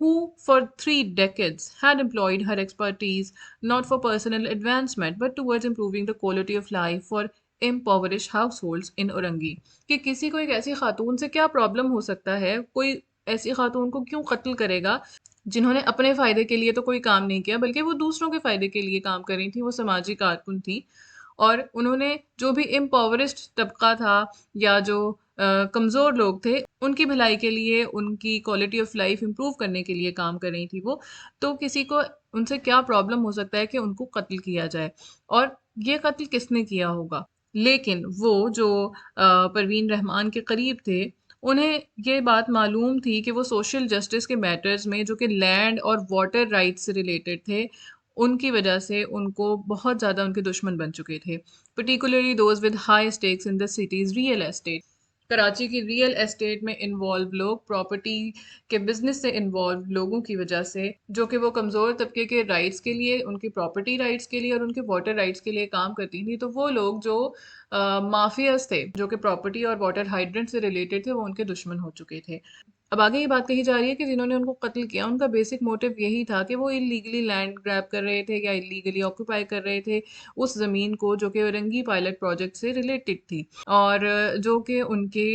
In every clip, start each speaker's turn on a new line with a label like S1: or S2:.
S1: who for 3 decades had employed her expertise not for personal advancement but towards improving the quality of life for impoverished households in Orangi. کہ کسی کو ایک ایسی خاتون سے کیا پرابلم ہو سکتا ہے، کوئی ایسی خاتون کو کیوں قتل کرے گا جنہوں نے اپنے فائدے کے لیے تو کوئی کام نہیں کیا بلکہ وہ دوسروں کے فائدے کے لیے کام کر رہی تھی، وہ سماجی کارکن تھی اور انہوں نے جو بھی امپاورسڈ طبقہ تھا یا جو کمزور لوگ تھے ان کی بھلائی کے لیے، ان کی کوالٹی آف لائف امپروو کرنے کے لیے کام کر رہی تھی وہ. تو کسی کو ان سے کیا پرابلم ہو سکتا ہے کہ ان کو قتل کیا جائے، اور یہ قتل کس نے کیا ہوگا. لیکن وہ جو پروین رحمان کے قریب تھے انہیں یہ بات معلوم تھی کہ وہ سوشل جسٹس کے میٹرز میں جو کہ لینڈ اور واٹر رائٹس سے ریلیٹڈ تھے ان کی وجہ سے ان کو بہت زیادہ ان کے دشمن بن چکے تھے، particularly those with high stakes in the cities real estate. Karachi کی ریئل اسٹیٹ میں انوالو لوگ، پراپرٹی کے بزنس سے انوالو لوگوں کی وجہ سے، جو کہ وہ کمزور طبقے کے رائٹس کے لیے، ان کی پراپرٹی رائٹس کے لیے اور ان کے واٹر رائٹس کے لیے کام کرتی تھی، تو وہ لوگ جو مافیاز تھے جو کہ پراپرٹی اور واٹر ہائیڈرنٹ سے ریلیٹڈ تھے وہ ان کے دشمن ہو چکے تھے. اب آگے یہ بات کہی جا رہی ہے کہ جنہوں نے ان کو قتل کیا ان کا بیسک موٹو یہی تھا کہ وہ انلیگلی لینڈ گریب کر رہے تھے یا انلیگلی آکوپائی کر رہے تھے اس زمین کو جو کہ اورنگی پائلٹ پروجیکٹ سے ریلیٹڈ تھی اور جو کہ ان کے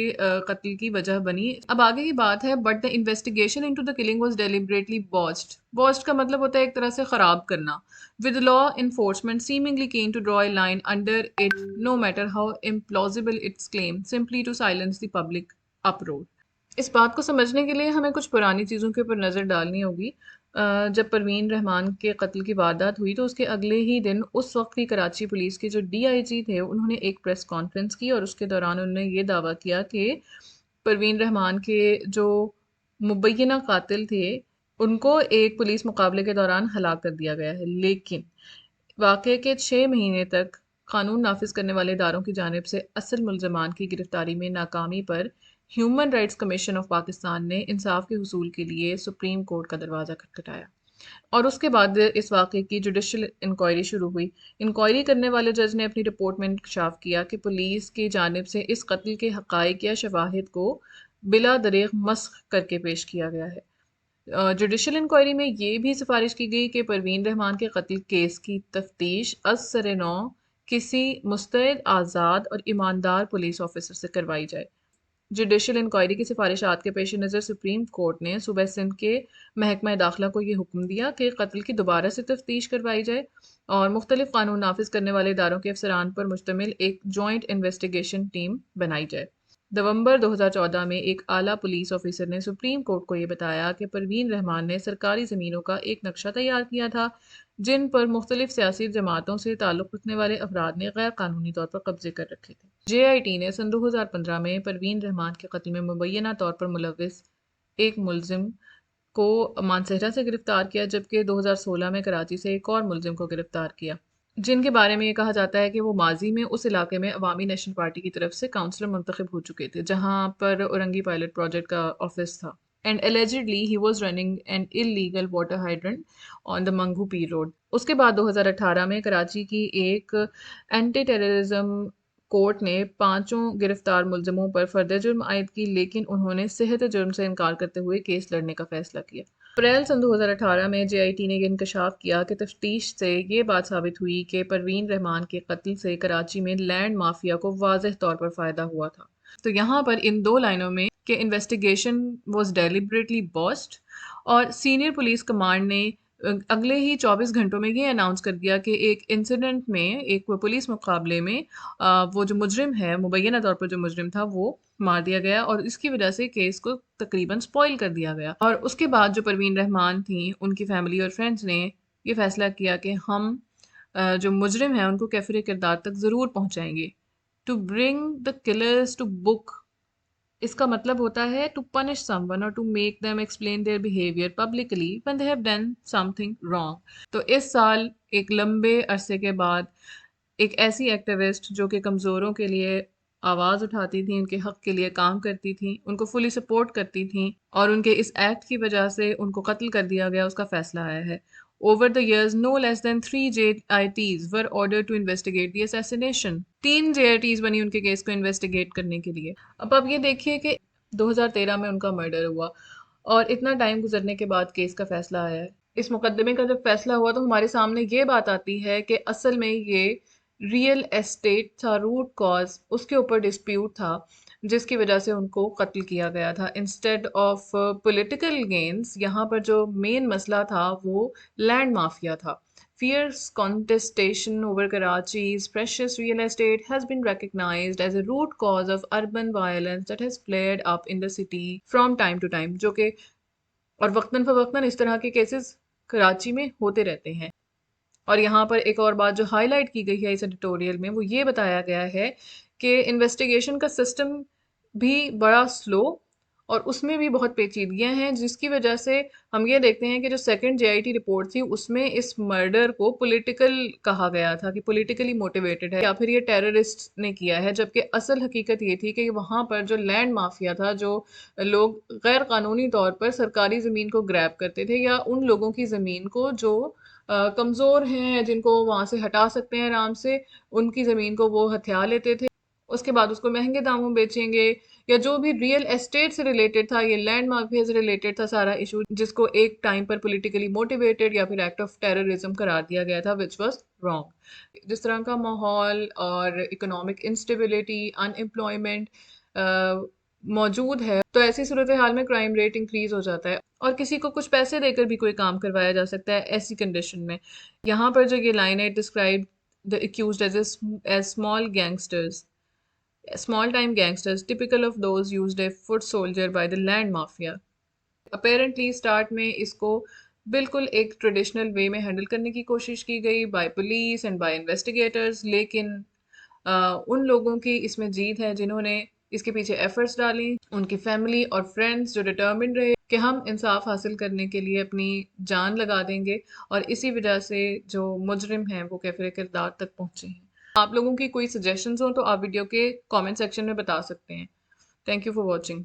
S1: قتل کی وجہ بنی. اب آگے کی بات ہے but the investigation into the killing was deliberately botched. Botched کا مطلب ہوتا ہے ایک طرح سے خراب کرنا. with law enforcement seemingly keen to draw a line under it no matter how implausible its claim simply to silence the public uproar. اس بات کو سمجھنے کے لیے ہمیں کچھ پرانی چیزوں کے اوپر نظر ڈالنی ہوگی. جب پروین رحمان کے قتل کی واردات ہوئی تو اس کے اگلے ہی دن اس وقت کی کراچی پولیس کے جو ڈی آئی جی تھے انہوں نے ایک پریس کانفرنس کی اور اس کے دوران انہوں نے یہ دعویٰ کیا کہ پروین رحمان کے جو مبینہ قاتل تھے ان کو ایک پولیس مقابلے کے دوران ہلاک کر دیا گیا ہے. لیکن واقعے کے 6 مہینے تک قانون نافذ کرنے والے اداروں کی جانب سے اصل ملزمان کی گرفتاری میں ناکامی پر human rights commission of Pakistan نے انصاف کے حصول کے لیے سپریم کورٹ کا دروازہ کھٹکھٹایا اور اس کے بعد اس واقعے کی جوڈیشل انکوائری شروع ہوئی. انکوائری کرنے والے جج نے اپنی رپورٹ میں انکشاف کیا کہ پولیس کی جانب سے اس قتل کے حقائق یا شواہد کو بلا دریغ مسخ کر کے پیش کیا گیا ہے. جوڈیشل انکوائری میں یہ بھی سفارش کی گئی کہ پروین رحمان کے قتل کیس کی تفتیش از سر نو کسی مستعد، آزاد اور ایماندار پولیس آفیسر سے کروائی جائے. جوڈیشل انکوائری کی سفارشات کے پیش نظر سپریم کورٹ نے صوبہ سندھ کے محکمہ داخلہ کو یہ حکم دیا کہ قتل کی دوبارہ سے تفتیش کروائی جائے اور مختلف قانون نافذ کرنے والے اداروں کے افسران پر مشتمل ایک جوائنٹ انویسٹیگیشن ٹیم بنائی جائے. نومبر 2014 میں ایک اعلیٰ پولیس آفیسر نے سپریم کورٹ کو یہ بتایا کہ پروین رحمان نے سرکاری زمینوں کا ایک نقشہ تیار کیا تھا جن پر مختلف سیاسی جماعتوں سے تعلق رکھنے والے افراد نے غیر قانونی طور پر قبضے کر رکھے تھے. جے آئی ٹی نے سن 2015 میں پروین رحمان کے قتل میں مبینہ طور پر ملوث ایک ملزم کو مانسہرہ سے گرفتار کیا جبکہ 2016 میں کراچی سے ایک اور ملزم کو گرفتار کیا جن کے بارے میں یہ کہا جاتا ہے کہ وہ ماضی میں اس علاقے میں عوامی نیشنل پارٹی کی طرف سے کاؤنسلر منتخب ہو چکے تھے جہاں پر اورنگی پائلٹ پروجیکٹ کا آفس تھا. And allegedly he was running an illegal water hydrant on the Mangu Pir road. اس کے بعد 2018 میں کراچی کی ایک اینٹی ٹیررزم کورٹ نے 5 گرفتار ملزموں پر فرد جرم عائد کی لیکن انہوں نے صحت جرم سے انکار کرتے ہوئے کیس لڑنے کا فیصلہ کیا. اپریل سن 2018 میں جے آئی ٹی نے یہ انکشاف کیا کہ تفتیش سے یہ بات ثابت ہوئی کہ پروین رحمان کے قتل سے کراچی میں لینڈ مافیا کو واضح طور پر فائدہ ہوا تھا. تو یہاں پر ان 2 لائنوں میں کہ انویسٹیگیشن واز ڈیلیبریٹلی بوسڈ اور سینئر پولیس کمانڈ نے اگلے ہی 24 گھنٹوں میں یہ اناؤنس کر دیا کہ ایک انسیڈنٹ میں، ایک پولیس مقابلے میں وہ جو مجرم ہے، مبینہ طور پر جو مجرم تھا وہ مار دیا گیا اور اس کی وجہ سے کیس کو تقریباً سپوائل کر دیا گیا. اور اس کے بعد جو پروین رحمان تھیں ان کی فیملی اور فرینڈز نے یہ فیصلہ کیا کہ ہم جو مجرم ہیں ان کو کیفر کردار تک ضرور پہنچائیں گے. To bring the colours to book, اس کا مطلب ہوتا ہے ٹو پنش سم ون اور to make them explain their behaviour publicly when they have done something wrong. تو اس سال ایک لمبے عرصے کے بعد ایک ایسی ایکٹیوسٹ جو کہ کمزوروں کے لیے آواز اٹھاتی تھیں، ان کے حق کے لیے کام کرتی تھیں، ان کو فلی سپورٹ کرتی تھیں اور ان کے اس ایکٹ کی وجہ سے ان کو قتل کر دیا گیا، اس کا فیصلہ آیا ہے. Over the years, no less than 3 JITs were ordered to investigate the assassination. 3 JITs بنی ان کے کیس کو انویسٹیگیٹ کرنے کے لیے. اب آپ یہ دیکھیے کہ 2013 میں ان کا مرڈر ہوا اور اتنا ٹائم گزرنے کے بعد کیس کا فیصلہ آیا ہے۔ اس مقدمے کا جب فیصلہ ہوا تو ہمارے سامنے یہ بات آتی ہے کہ اصل میں یہ ریئل اسٹیٹ تھا، روٹ کاز اس کے اوپر ڈسپیوٹ تھا جس کی وجہ سے ان کو قتل کیا گیا تھا انسٹیڈ آف پولیٹیکل گینز۔ یہاں پر جو مین مسئلہ تھا وہ لینڈ مافیا تھا۔ Fierce contestation over Karachi's precious real estate has been recognized as a root cause of urban violence that has flared up in the city from time to time، جو کہ اور وقتاً فوقتاً اس طرح کے کیسز کراچی میں ہوتے رہتے ہیں۔ اور یہاں پر ایک اور بات جو ہائی لائٹ کی گئی ہے اس ایڈیٹوریل میں وہ یہ بتایا گیا ہے کہ انویسٹیگیشن کا سسٹم بھی بڑا سلو اور اس میں بھی بہت پیچیدگیاں ہیں، جس کی وجہ سے ہم یہ دیکھتے ہیں کہ جو second J I T report تھی اس میں اس مرڈر کو پولیٹیکل کہا گیا تھا کہ پولیٹیکلی موٹیویٹڈ ہے یا پھر یہ ٹیررسٹ نے کیا ہے، جبکہ اصل حقیقت یہ تھی کہ وہاں پر جو لینڈ مافیا تھا، جو لوگ غیر قانونی طور پر سرکاری زمین کو گریب کرتے تھے یا ان لوگوں کی زمین کو جو کمزور ہیں، جن کو وہاں سے ہٹا سکتے ہیں آرام سے، ان کی زمین کو وہ ہتھیا لیتے تھے، اس کے بعد اس کو مہنگے داموں بیچیں گے، یا جو بھی ریئل اسٹیٹ سے ریلیٹڈ تھا، یہ لینڈ مافیا سے ریلیٹڈ تھا سارا ایشو، جس کو ایک ٹائم پر پولیٹیکلی موٹیویٹڈ یا پھر ایکٹ آف ٹیررزم قرار دیا گیا تھا، وچ واز رانگ۔ جس طرح کا ماحول اور اکنامک انسٹیبلٹی، ان امپلائمنٹ موجود ہے، تو ایسی صورتحال میں کرائم ریٹ انکریز ہو جاتا ہے اور کسی کو کچھ پیسے دے کر بھی کوئی کام کروایا جا سکتا ہے ایسی کنڈیشن میں۔ یہاں پر جو یہ لائن ہے describe the accused as small gangsters, small time gangsters typical of those used a foot soldier by the land mafia۔ Apparently start میں اس کو بالکل ایک ٹریڈیشنل وے میں ہینڈل کرنے کی کوشش کی گئی by police and by investigators, لیکن ان لوگوں کی اس میں جیت ہے جنہوں نے اس کے پیچھے ایفرٹس ڈالی، ان کی فیملی اور فرینڈس جو ڈٹرمنڈ رہے کہ ہم انصاف حاصل کرنے کے لیے اپنی جان لگا دیں گے، اور اسی وجہ سے جو مجرم ہیں وہ کیفر کردار تک پہنچے ہیں۔ آپ لوگوں کی کوئی سجیشنز ہوں تو آپ ویڈیو کے کامنٹ سیکشن میں بتا سکتے ہیں۔ Thank you for watching.